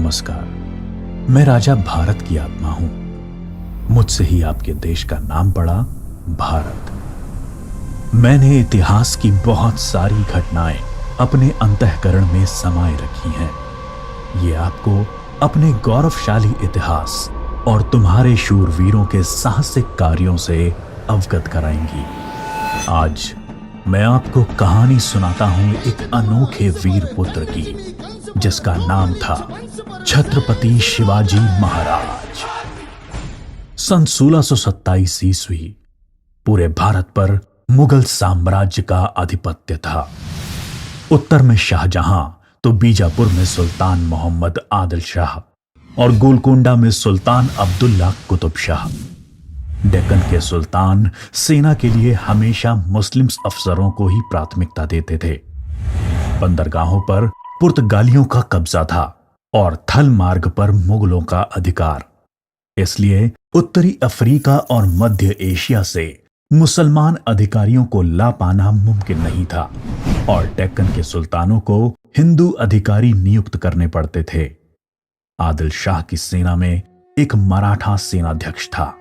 नमस्कार। मैं राजा भारत की आत्मा हूं। मुझसे ही आपके देश का नाम पड़ा भारत। मैंने इतिहास की बहुत सारी घटनाएं अपने अंतःकरण में समाये रखी हैं। ये आपको अपने गौरवशाली इतिहास और तुम्हारे शूरवीरों के साहसिक कार्यों से अवगत कराएंगी। आज मैं आपको कहानी सुनाता हूं एक अनोखे वीर पुत्र की, जिसका नाम था छत्रपति शिवाजी महाराज। सन 1627 ईस्वी पूरे भारत पर मुगल साम्राज्य का आधिपत्य था। उत्तर में शाहजहां तो बीजापुर में सुल्तान मोहम्मद आदिल शाह और गोलकोंडा में सुल्तान अब्दुल्ला कुतुब शाह। डेक्कन के सुल्तान सेना के लिए हमेशा मुस्लिम अफसरों को ही प्राथमिकता देते थे। बंदरगाहों पर पुर्तगालियों का कब्जा था और थल मार्ग पर मुगलों का अधिकार। इसलिए उत्तरी अफ्रीका और मध्य एशिया से मुसलमान अधिकारियों को ला पाना मुमकिन नहीं था और डेक्कन के सुल्तानों को हिंदू अधिकारी नियुक्त करने पड़ते थे। आदिल शाह की सेना में एक मराठा सेनाध्यक्ष था,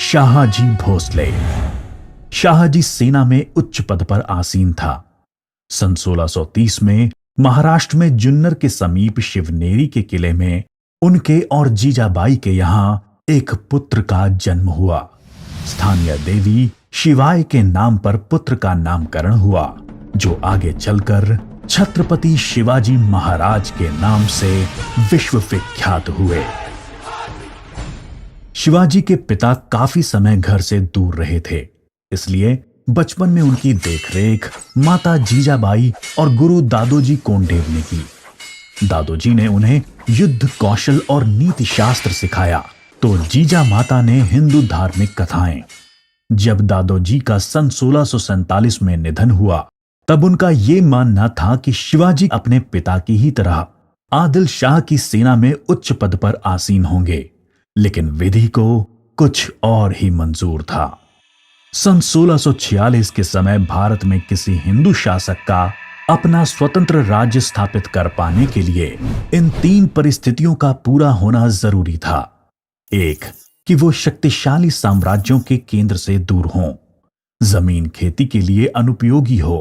शाहजी भोसले। शाहजी सेना में उच्च पद पर आसीन था। सन 1630 में महाराष्ट्र में जुन्नर के समीप शिवनेरी के किले में उनके और जीजाबाई के यहां एक पुत्र का जन्म हुआ। स्थानीय देवी शिवाय के नाम पर पुत्र का नामकरण हुआ, जो आगे चलकर छत्रपति शिवाजी महाराज के नाम से विश्व विख्यात हुए। शिवाजी के पिता काफी समय घर से दूर रहे थे, इसलिए बचपन में उनकी देखरेख माता जीजाबाई और गुरु दादोजी कोंडेव ने की। दादोजी ने उन्हें युद्ध कौशल और नीति शास्त्र सिखाया, तो जीजा माता ने हिंदू धार्मिक कथाएं। जब दादोजी का सन 1647 में निधन हुआ, तब उनका यह मानना था कि शिवाजी अपने पिता की ही तरह आदिल शाह की सेना में उच्च पद पर आसीन होंगे, लेकिन विधि को कुछ और ही मंजूर था। सन 1646 के समय भारत में किसी हिंदू शासक का अपना स्वतंत्र राज्य स्थापित कर पाने के लिए इन तीन परिस्थितियों का पूरा होना जरूरी था। एक, कि वो शक्तिशाली साम्राज्यों के केंद्र से दूर हों, जमीन खेती के लिए अनुपयोगी हो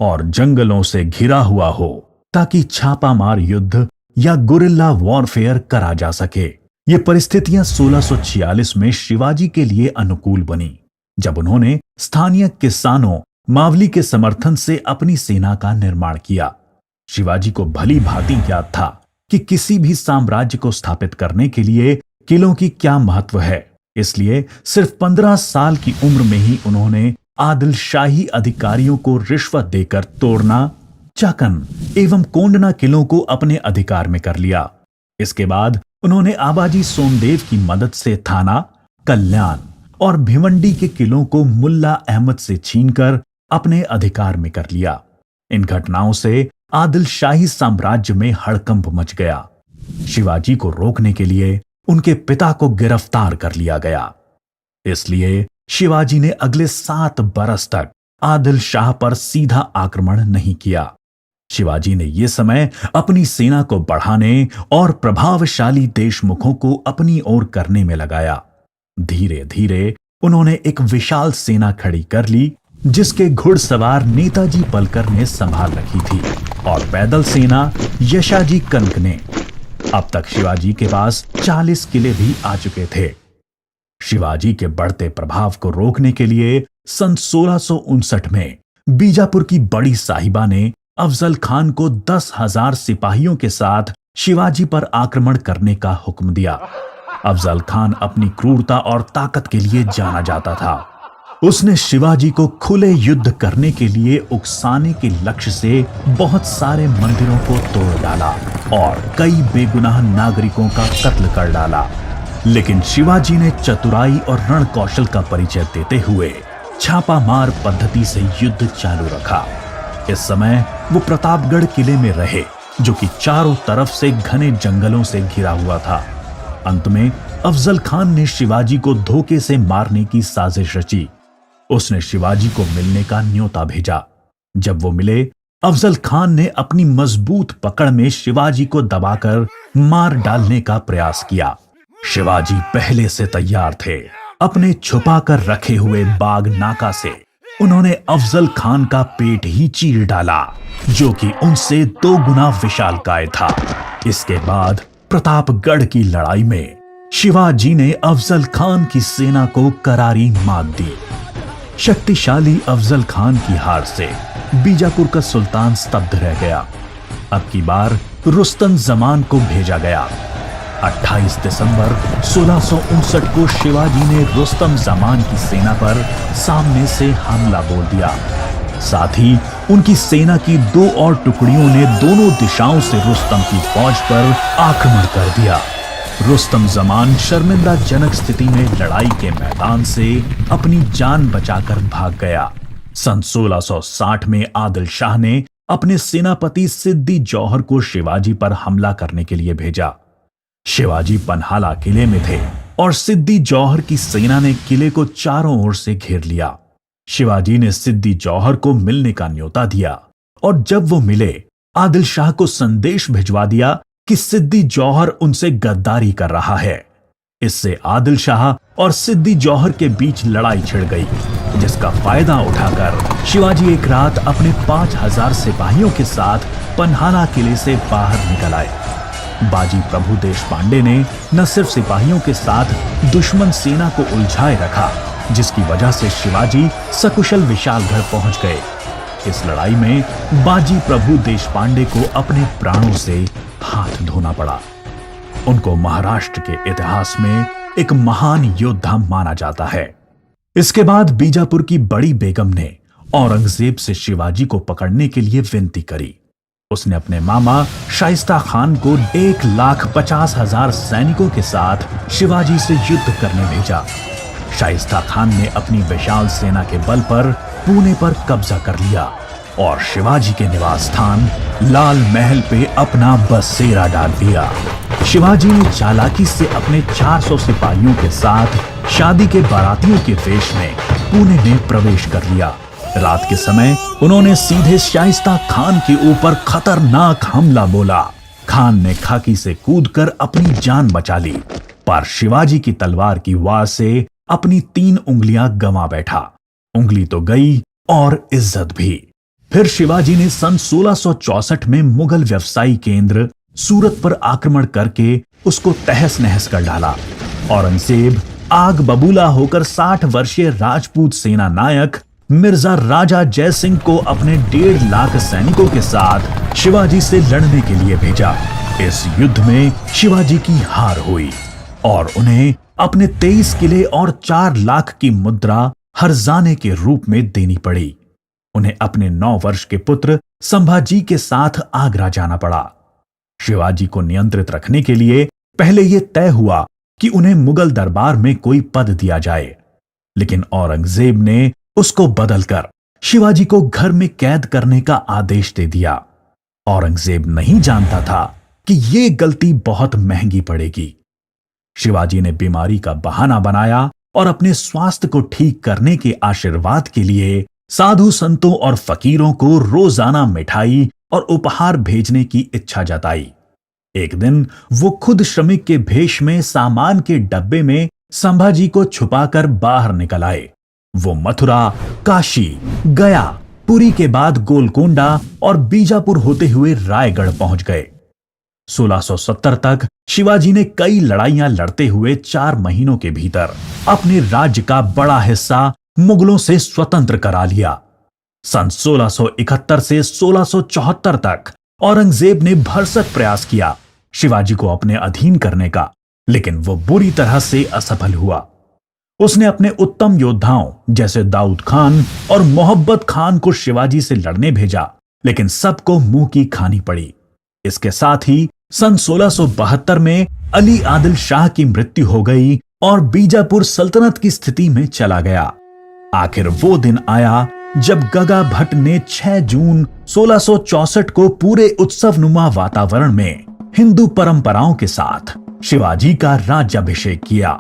और जंगलों से घिरा हुआ हो, ताकि छापामार युद्ध या गुरिल्ला वॉरफेयर करा जा सके। ये परिस्थितियां 1646 में शिवाजी के लिए अनुकूल बनी, जब उन्होंने स्थानीय किसानों मावली के समर्थन से अपनी सेना का निर्माण किया। शिवाजी को भली भांति याद था कि किसी भी साम्राज्य को स्थापित करने के लिए किलों की क्या महत्व है। इसलिए सिर्फ 15 साल की उम्र में ही उन्होंने आदिल शाही अधिकारियों को रिश्वत देकर तोड़ना, चाकन एवं कोंडना किलों को अपने अधिकार में कर लिया। इसके बाद उन्होंने आबाजी सोमदेव की मदद से थाना, कल्याण और भिवंडी के किलों को मुल्ला अहमद से छीनकर अपने अधिकार में कर लिया। इन घटनाओं से आदिल शाही साम्राज्य में हड़कंप मच गया। शिवाजी को रोकने के लिए उनके पिता को गिरफ्तार कर लिया गया। इसलिए शिवाजी ने अगले 7 बरस तक आदिल शाह पर सीधा आक्रमण नहीं किया। शिवाजी ने यह समय अपनी सेना को बढ़ाने और प्रभावशाली देशमुखों को अपनी ओर करने में लगाया। धीरे धीरे उन्होंने एक विशाल सेना खड़ी कर ली, जिसके घुड़सवार नेताजी पलकर ने संभाल रखी थी और पैदल सेना यशाजी कनक ने। अब तक शिवाजी के पास 40 किले भी आ चुके थे। शिवाजी के बढ़ते प्रभाव को रोकने के लिए सन 1659 में बीजापुर की बड़ी साहिबा ने अफजल खान को 10,000 सिपाहियों के साथ शिवाजी पर आक्रमण करने का हुक्म दिया। अफजल खान अपनी क्रूरता और ताकत के लिए जाना जाता था। उसने शिवाजी को खुले युद्ध करने के लिए उकसाने के लक्ष्य से बहुत सारे मंदिरों को तोड़ डाला और कई बेगुनाह नागरिकों का कत्ल कर डाला। लेकिन शिवाजी ने चतुराई और रण कौशल का परिचय देते हुए छापामार पद्धति से युद्ध चालू रखा। इस समय वो प्रतापगढ़ किले में रहे, जो कि चारों तरफ से घने जंगलों से घिरा हुआ था। अंत में अफजल खान ने शिवाजी को धोखे से मारने की साजिश रची। उसने शिवाजी को मिलने का न्योता भेजा। जब वो मिले, अफजल खान ने अपनी मजबूत पकड़ में शिवाजी को दबाकर मार डालने का प्रयास किया। शिवाजी पहले से तैयार थे। अपने छुपा कर रखे हुए बाग नाका से उन्होंने अफजल खान का पेट ही चीर डाला, जो कि उनसे 2 गुना विशालकाय था। इसके बाद प्रतापगढ़ की लड़ाई में शिवाजी ने अफजल खान की सेना को करारी मात दी। शक्तिशाली अफजल खान की हार से बीजापुर का सुल्तान स्तब्ध रह गया। अब की बार रुस्तम जमान को भेजा गया। 28 दिसंबर 1659 को शिवाजी ने रुस्तम जमान की सेना पर सामने से हमला बोल दिया। साथ ही उनकी सेना की 2 और टुकड़ियों ने दोनों दिशाओं से रुस्तम की फौज पर आक्रमण कर दिया। रुस्तम जमान शर्मिंदाजनक स्थिति में लड़ाई के मैदान से अपनी जान बचाकर भाग गया। सन 1660 में आदिल शाह ने अपने सेनापति सिद्दी जौहर को शिवाजी पर हमला करने के लिए भेजा। शिवाजी पन्हाला किले में थे और सिद्दी जौहर की सेना ने किले को चारों ओर से घेर लिया। शिवाजी ने सिद्दी जौहर को मिलने का न्योता दिया और जब वो मिले, आदिल शाह को संदेश भिजवा दिया कि सिद्दी जौहर उनसे गद्दारी कर रहा है। इससे आदिल शाह और सिद्दी जौहर के बीच लड़ाई छिड़ गई, जिसका फायदा उठाकर शिवाजी एक रात अपने 5000 सिपाहियों के साथ पन्हाला किले से बाहर निकल आए। बाजी प्रभु देशपांडे ने न सिर्फ सिपाहियों के साथ दुश्मन सेना को उलझाए रखा, जिसकी वजह से शिवाजी सकुशल विशालगढ़ पहुंच गए। इस लड़ाई में बाजी प्रभु देशपांडे को अपने प्राणों से हाथ धोना पड़ा। उनको महाराष्ट्र के इतिहास में एक महान योद्धा माना जाता है। इसके बाद बीजापुर की बड़ी बेगम ने औरंगजेब से शिवाजी को पकड़ने के लिए विनती करी। उसने अपने मामा शाइस्ता खान को 1,50,000 सैनिकों के साथ शिवाजी से युद्ध करने भेजा। शाइस्ता खान ने अपनी विशाल सेना के बल पर पुणे पर कब्जा कर लिया और शिवाजी के निवास स्थान लाल महल पे अपना बसेरा डाल दिया। शिवाजी ने चालाकी से अपने 400 सिपाहियों के साथ शादी के बारातियों के वेश में पुणे में प्रवेश कर लिया। रात के समय उन्होंने सीधे शाइस्ता खान के ऊपर खतरनाक हमला बोला। खान ने खाकी से कूदकर अपनी जान बचा ली, पर शिवाजी की तलवार की वार से अपनी 3 उंगलियां गंवा बैठा। उंगली तो गई और इज्जत भी। फिर शिवाजी ने सन 1664 में मुगल व्यवसायी केंद्र सूरत पर आक्रमण करके उसको तहस नहस कर डाला। औरंगजेब आग बबूला होकर 60 वर्षीय राजपूत सेना नायक मिर्जा राजा जय सिंह को अपने 1.5 लाख सैनिकों के साथ शिवाजी से लड़ने के लिए भेजा। इस युद्ध में शिवाजी की हार हुई और उन्हें अपने 23 किले और 4 लाख की मुद्रा हर्जाने के रूप में देनी पड़ी। उन्हें अपने 9 वर्ष के पुत्र संभाजी के साथ आगरा जाना पड़ा। शिवाजी को नियंत्रित रखने के लिए पहले यह तय हुआ कि उन्हें मुगल दरबार में कोई पद दिया जाए, लेकिन औरंगजेब ने उसको बदलकर शिवाजी को घर में कैद करने का आदेश दे दिया। औरंगजेब नहीं जानता था कि यह गलती बहुत महंगी पड़ेगी। शिवाजी ने बीमारी का बहाना बनाया और अपने स्वास्थ्य को ठीक करने के आशीर्वाद के लिए साधु संतों और फकीरों को रोजाना मिठाई और उपहार भेजने की इच्छा जताई। एक दिन वो खुद श्रमिक के भेष में सामान के डब्बे में संभाजी को छुपाकर बाहर निकल आए। वो मथुरा, काशी, गया, पुरी के बाद गोलकोंडा और बीजापुर होते हुए रायगढ़ पहुंच गए। 1670 तक शिवाजी ने कई लड़ाइयां लड़ते हुए 4 महीनों के भीतर अपने राज्य का बड़ा हिस्सा मुगलों से स्वतंत्र करा लिया। सन 1671 से 1674 तक औरंगजेब ने भरसक प्रयास किया शिवाजी को अपने अधीन करने का, लेकिन वो बुरी तरह से असफल हुआ। उसने अपने उत्तम योद्धाओं जैसे दाऊद खान और मोहब्बत खान को शिवाजी से लड़ने भेजा, लेकिन सबको मुंह की खानी पड़ी। इसके साथ ही सन 1672 में अली आदिल शाह की मृत्यु हो गई और बीजापुर सल्तनत की स्थिति में चला गया। आखिर वो दिन आया जब गगा भट्ट ने 6 जून 1664 को पूरे उत्सवनुमा वातावरण में हिंदू परंपराओं के साथ शिवाजी का राज्याभिषेक किया।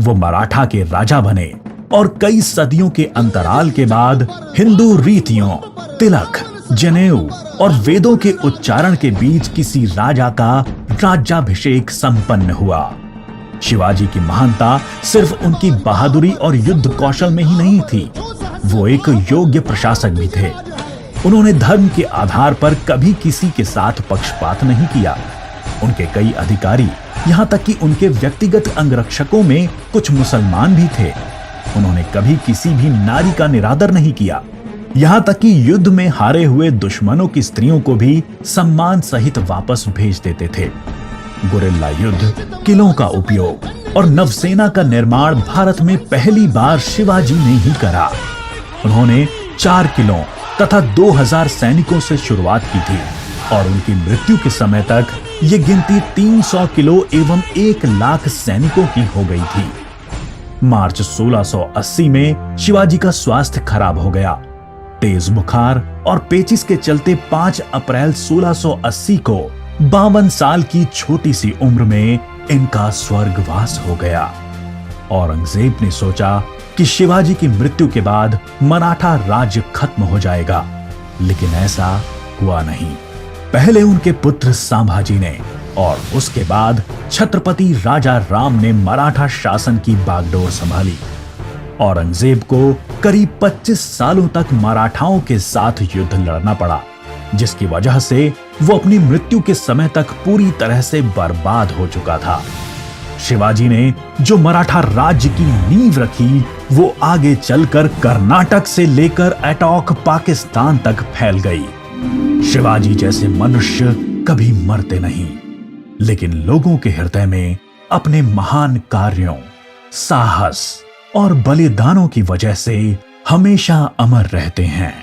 वो मराठा के राजा बने और कई सदियों के अंतराल के बाद हिंदू रीतियों, तिलक, जनेऊ और वेदों के उच्चारण के बीच किसी राजा का राज्याभिषेक संपन्न हुआ। शिवाजी की महानता सिर्फ उनकी बहादुरी और युद्ध कौशल में ही नहीं थी, वो एक योग्य प्रशासक भी थे। उन्होंने धर्म के आधार पर कभी किसी के साथ पक्षपात नहीं किया। उनके कई अधिकारी, यहां तक कि उनके व्यक्तिगत अंगरक्षकों में कुछ मुसलमान भी थे। उन्होंने कभी किसी भी नारी का निरादर नहीं किया, यहां तक कि युद्ध में हारे हुए दुश्मनों की स्त्रियों को भी सम्मान सहित वापस भेज देते थे। गुरिल्ला युद्ध, किलों का उपयोग और नवसेना का निर्माण भारत में पहली बार शिवाजी ने ही करा। उन्होंने 4 किलों तथा 2000 सैनिकों से शुरुआत की थी और उनकी मृत्यु के समय तक ये गिनती 300 किलो एवं 1 लाख सैनिकों की हो गई थी। मार्च 1680 में शिवाजी का स्वास्थ्य खराब हो गया। तेज बुखार और पेचिस के चलते 5 अप्रैल 1680 को 52 साल की छोटी सी उम्र में इनका स्वर्गवास हो गया। औरंगजेब ने सोचा कि शिवाजी की मृत्यु के बाद मराठा राज्य खत्म हो जाएगा, लेकिन ऐसा हुआ नहीं। पहले उनके पुत्र संभाजी ने और उसके बाद छत्रपति राजा राम ने मराठा शासन की बागडोर संभाली। औरंगजेब को करीब 25 सालों तक मराठाओं के साथ युद्ध लड़ना पड़ा, जिसकी वजह से वो अपनी मृत्यु के समय तक पूरी तरह से बर्बाद हो चुका था। शिवाजी ने जो मराठा राज्य की नींव रखी, वो आगे चलकर कर्नाटक से लेकर अटॉक पाकिस्तान तक फैल गई। शिवाजी जैसे मनुष्य कभी मरते नहीं, लेकिन लोगों के हृदय में अपने महान कार्यों, साहस और बलिदानों की वजह से हमेशा अमर रहते हैं।